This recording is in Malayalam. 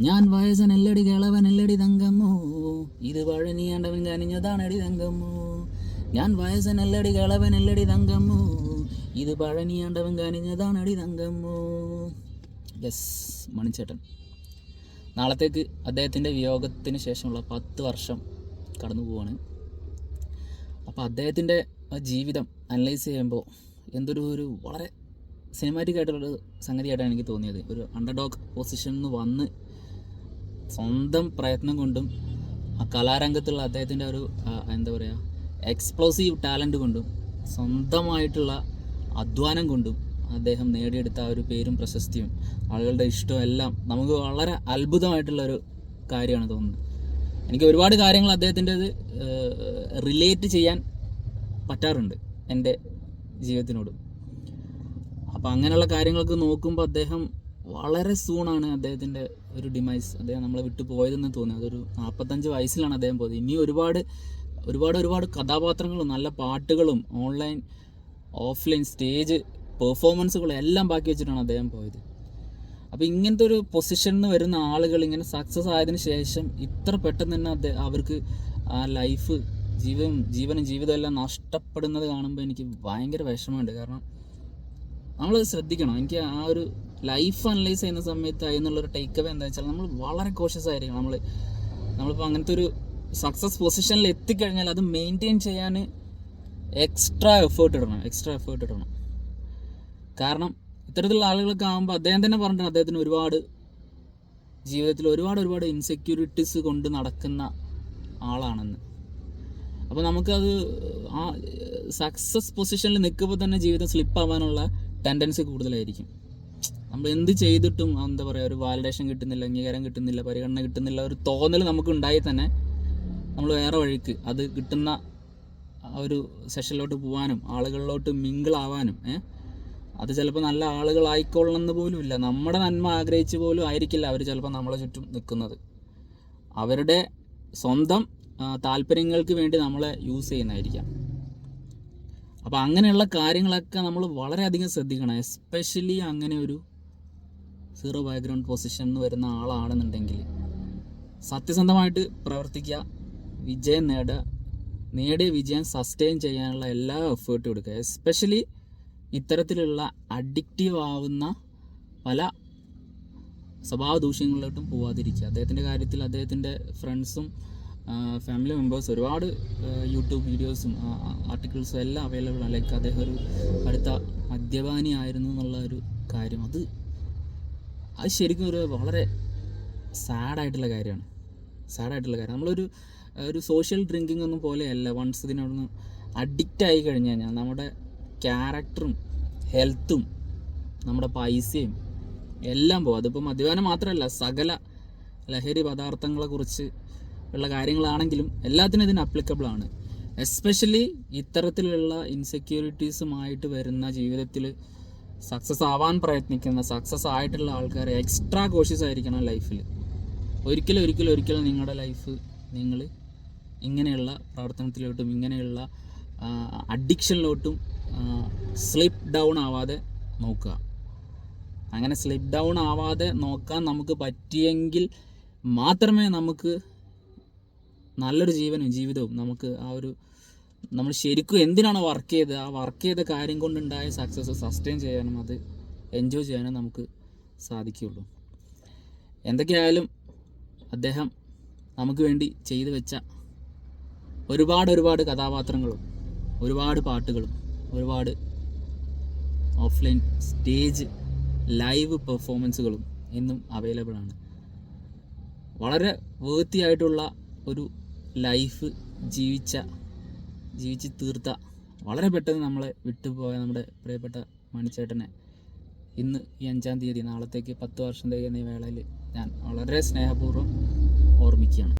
ഞാൻ വയസ്സനല്ലടി കിളവനല്ലടി തങ്കമ്മോ, ഇത് പഴനിയാണ്ടവൻ കനിഞ്ഞതാണടി തങ്കമ്മോ. ഞാൻ വയസ്സനല്ലടി കിളവനല്ലടി തങ്കമ്മോ, ഇത് പഴനിയാണ്ടവൻ കനിഞ്ഞതാണടി തങ്കമ്മോ. യെസ്, മണിച്ചേട്ടൻ. നാളത്തേക്ക് അദ്ദേഹത്തിൻ്റെ വിയോഗത്തിന് ശേഷമുള്ള 10 വർഷം കടന്നു പോവാണ്. അപ്പോൾ അദ്ദേഹത്തിൻ്റെ ജീവിതം അനലൈസ് ചെയ്യുമ്പോൾ ഒരു വളരെ സിനിമാറ്റിക് ആയിട്ടുള്ളൊരു സംഗതിയായിട്ടാണ് എനിക്ക് തോന്നിയത്. ഒരു അണ്ടർഡോഗ് പൊസിഷനിൽ നിന്ന് വന്ന് സ്വന്തം പ്രയത്നം കൊണ്ടും ആ കലാരംഗത്തുള്ള അദ്ദേഹത്തിൻ്റെ ഒരു എക്സ്പ്ലോസീവ് ടാലൻറ്റ് കൊണ്ടും സ്വന്തമായിട്ടുള്ള അധ്വാനം കൊണ്ടും അദ്ദേഹം നേടിയെടുത്ത ആ ഒരു പേരും പ്രശസ്തിയും ആളുകളുടെ ഇഷ്ടവും എല്ലാം നമുക്ക് വളരെ അത്ഭുതമായിട്ടുള്ളൊരു കാര്യമാണ് തോന്നുന്നത്. എനിക്ക് ഒരുപാട് കാര്യങ്ങൾ അദ്ദേഹത്തിൻ്റെത് റിലേറ്റ് ചെയ്യാൻ പറ്റാറുണ്ട് എൻ്റെ ജീവിതത്തിനോട്. അപ്പോൾ അങ്ങനെയുള്ള കാര്യങ്ങളൊക്കെ നോക്കുമ്പോൾ അദ്ദേഹം വളരെ സൂണാണ് അദ്ദേഹത്തിൻ്റെ ഒരു ഡിമൈസ്. അദ്ദേഹം നമ്മളെ വിട്ടു പോയതെന്ന് തോന്നി. അതൊരു 45 വയസ്സിലാണ് അദ്ദേഹം പോയത്. ഇനി ഒരുപാട് കഥാപാത്രങ്ങളും നല്ല പാട്ടുകളും ഓൺലൈൻ ഓഫ്ലൈൻ സ്റ്റേജ് പെർഫോമൻസുകളും എല്ലാം ബാക്കി വെച്ചിട്ടാണ് അദ്ദേഹം പോയത്. അപ്പോൾ ഇങ്ങനത്തെ ഒരു പൊസിഷനിൽ നിന്ന് വരുന്ന ആളുകൾ ഇങ്ങനെ സക്സസ് ആയതിനു ശേഷം ഇത്ര പെട്ടെന്ന് തന്നെ അവർക്ക് ആ ലൈഫ് ജീവിതം എല്ലാം നഷ്ടപ്പെടുന്നത് കാണുമ്പോൾ എനിക്ക് ഭയങ്കര വിഷമമുണ്ട്. കാരണം നമ്മളത് ശ്രദ്ധിക്കണം. എനിക്ക് ആ ഒരു ലൈഫ് അനലൈസ് ചെയ്യുന്ന സമയത്ത് അതിനുള്ളൊരു ടേക്ക് അവേ എന്താ വെച്ചാൽ നമ്മൾ വളരെ കോഷ്യസ് ആയിരിക്കണം. നമ്മളിപ്പോൾ അങ്ങനത്തെ ഒരു സക്സസ് പൊസിഷനിൽ എത്തിക്കഴിഞ്ഞാൽ അത് മെയിൻറ്റെയിൻ ചെയ്യാൻ എക്സ്ട്രാ എഫേർട്ട് ഇടണം. കാരണം ഇത്തരത്തിലുള്ള ആളുകളൊക്കെ ആകുമ്പോൾ അദ്ദേഹം തന്നെ പറഞ്ഞിട്ടുണ്ട് അദ്ദേഹത്തിന് ജീവിതത്തിൽ ഒരുപാട് ഇൻസെക്യൂരിറ്റീസ് കൊണ്ട് നടക്കുന്ന ആളാണെന്ന്. അപ്പോൾ നമുക്കത് ആ സക്സസ് പൊസിഷനിൽ നിൽക്കുമ്പോൾ തന്നെ ജീവിതം സ്ലിപ്പാവാനുള്ള ടെൻഡൻസി കൂടുതലായിരിക്കും. നമ്മൾ എന്ത് ചെയ്തിട്ടും ഒരു വാലിഡേഷൻ കിട്ടുന്നില്ല, അംഗീകാരം കിട്ടുന്നില്ല, പരിഗണന കിട്ടുന്നില്ല, ഒരു തോന്നൽ നമുക്ക് ഉണ്ടായി തന്നെ നമ്മൾ വേറെ വഴിക്ക് അത് കിട്ടുന്ന ആ ഒരു സെഷനിലോട്ട് പോകാനും ആളുകളിലോട്ട് മിങ്കിളാവാനും അത് ചിലപ്പോൾ നല്ല ആളുകളായിക്കൊള്ളണമെന്ന് പോലും ഇല്ല. നമ്മുടെ നന്മ ആഗ്രഹിച്ച് പോലും ആയിരിക്കില്ല അവർ ചിലപ്പോൾ നമ്മളെ ചുറ്റും നിൽക്കുന്നത്. അവരുടെ സ്വന്തം താല്പര്യങ്ങൾക്ക് വേണ്ടി നമ്മളെ യൂസ് ചെയ്യുന്നതായിരിക്കാം. അപ്പോൾ അങ്ങനെയുള്ള കാര്യങ്ങളൊക്കെ നമ്മൾ വളരെയധികം ശ്രദ്ധിക്കണം. എസ്പെഷ്യലി അങ്ങനെ ഒരു സീറോ ബാക്ക്ഗ്രൗണ്ട് പൊസിഷനിൽ നിന്ന് വരുന്ന ആളാണെന്നുണ്ടെങ്കിൽ സത്യസന്ധമായിട്ട് പ്രവർത്തിക്കുക, വിജയം നേടിയ വിജയം സസ്റ്റെയിൻ ചെയ്യാനുള്ള എല്ലാ എഫേർട്ടും എടുക്കുക. എസ്പെഷ്യലി ഇത്തരത്തിലുള്ള അഡിക്റ്റീവ് ആവുന്ന പല സ്വഭാവ ദൂഷ്യങ്ങളിലോട്ടും പോവാതിരിക്കുക. അദ്ദേഹത്തിൻ്റെ കാര്യത്തിൽ അദ്ദേഹത്തിൻ്റെ ഫ്രണ്ട്സും ഫാമിലി മെമ്പേഴ്സ് ഒരുപാട് യൂട്യൂബ് വീഡിയോസും ആർട്ടിക്കിൾസും എല്ലാം അവൈലബിൾ ആണ്. ലൈക്ക് അദ്ദേഹം ഒരു അടുത്ത മദ്യപാനി ആയിരുന്നു എന്നുള്ള ഒരു കാര്യം, അത് ശരിക്കും ഒരു വളരെ സാഡായിട്ടുള്ള കാര്യമാണ്. നമ്മളൊരു സോഷ്യൽ ഡ്രിങ്കിങ് ഒന്നും പോലെയല്ല. വൺസ് ഇതിനോടൊന്ന് അഡിക്റ്റ് ആയി കഴിഞ്ഞ് കഴിഞ്ഞാൽ നമ്മുടെ ക്യാരക്ടറും ഹെൽത്തും നമ്മുടെ പൈസയും എല്ലാം പോകും. അതിപ്പോൾ മദ്യപാനം മാത്രമല്ല, സകല ലഹരി പദാർത്ഥങ്ങളെക്കുറിച്ച് ഉള്ള കാര്യങ്ങളാണെങ്കിലും എല്ലാത്തിനും ഇതിന് അപ്ലിക്കബിളാണ്. എസ്പെഷ്യലി ഇത്തരത്തിലുള്ള ഇൻസെക്യൂരിറ്റീസുമായിട്ട് വരുന്ന ജീവിതത്തിൽ സക്സസ് ആവാൻ പ്രയത്നിക്കുന്ന സക്സസ് ആയിട്ടുള്ള ആൾക്കാർ എക്സ്ട്രാ കോഷ്യസ് ആയിരിക്കണം ലൈഫിൽ. ഒരിക്കലും നിങ്ങളുടെ ലൈഫ് നിങ്ങൾ ഇങ്ങനെയുള്ള പ്രവർത്തനത്തിലോട്ടും ഇങ്ങനെയുള്ള അഡിക്ഷനിലോട്ടും സ്ലിപ്പ് ഡൗൺ ആവാതെ നോക്കുക. അങ്ങനെ സ്ലിപ്പ് ഡൗൺ ആവാതെ നോക്കാൻ നമുക്ക് പറ്റിയെങ്കിൽ മാത്രമേ നമുക്ക് നല്ലൊരു ജീവിതവും നമുക്ക് നമ്മൾ ശരിക്കും എന്തിനാണ് വർക്ക് ചെയ്ത കാര്യം കൊണ്ടുണ്ടായ സക്സസ് സസ്റ്റെയിൻ ചെയ്യാനും അത് എൻജോയ് ചെയ്യാനും നമുക്ക് സാധിക്കുകയുള്ളൂ. എന്തൊക്കെയായാലും അദ്ദേഹം നമുക്ക് വേണ്ടി ചെയ്തു വെച്ച ഒരുപാട് കഥാപാത്രങ്ങളും ഒരുപാട് പാട്ടുകളും ഒരുപാട് ഓഫ്ലൈൻ സ്റ്റേജ് ലൈവ് പെർഫോമൻസുകളും ഇന്നും അവൈലബിൾ ആണ്. വളരെ വൃത്തിയായിട്ടുള്ള ഒരു ലൈഫ് ജീവിച്ച് തീർത്ത, വളരെ പെട്ടെന്ന് നമ്മളെ വിട്ടുപോയ നമ്മുടെ പ്രിയപ്പെട്ട മണിച്ചേട്ടനെ ഇന്ന് ഈ 5-ാം തീയതി നാളത്തേക്ക് 10 വർഷം തികയുന്ന ഈ വേളയിൽ ഞാൻ വളരെ സ്നേഹപൂർവ്വം ഓർമ്മിക്കുകയാണ്.